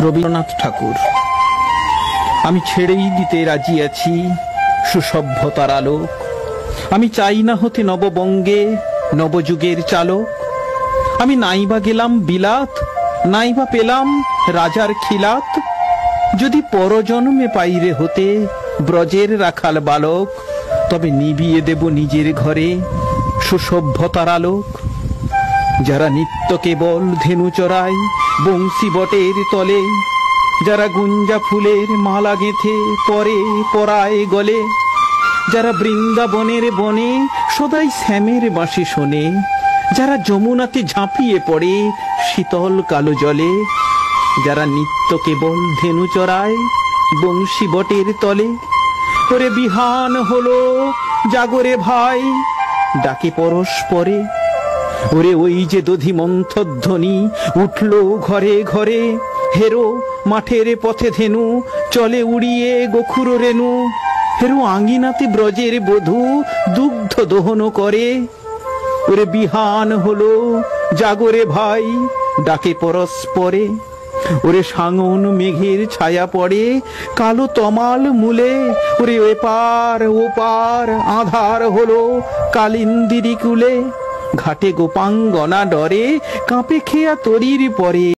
রবীন্দ্রনাথ ঠাকুর। আমি ছেড়েই দিতে রাজি আছি সুসভ্যতার আলোক। আমি চাই না হতে নববঙ্গে নবযুগের চালক। আমি নাইবা গেলাম বিলাত, নাইবা পেলাম রাজার খিলাত। যদি পরজন্মে পাইরে হতে ব্রজের রাখাল বালক, তবে নিবিয়ে দেব নিজের ঘরে সুসভ্যতার আলোক। যারা নিত্য কেবল ধেনু চড়ায় বংশী বটের তলে, যারা গুঞ্জা ফুলের মালা গেঁথে পরে পরায় গলে, যারা বৃন্দাবনের বনে সদাই শ্যামের বাঁশি শোনে, যারা যমুনাতে ঝাঁপিয়ে পড়ে শীতল কালো জলে, যারা নিত্য কেবল ধেনু চড়ায় বংশী বটের তলে। ওরে বিহান হলো জাগরে ভাই, ডাকে পরস্পরে। ওরে ওই যে দধি মন্থধ্বনি উঠল ঘরে ঘরে, হেরো মাঠের পথে ধেনু চলে উড়িয়ে গোখুর রেণু। হেরো আঙ্গিনাতে ব্রজের বধূ দুগ্ধ দহন করে। ওরে বিহান হলো জাগরে ভাই, ডাকে পরস্পরে। ওরে সাঙন মেঘের ছায়া পড়ে কালো তমাল মূলে। ওরে এপার ওপার আধার হলো কালিন্দিরি কুলে। ঘাটে গোপাঙ্গনা ডরে কাঁপে খেয়া তরির পরে,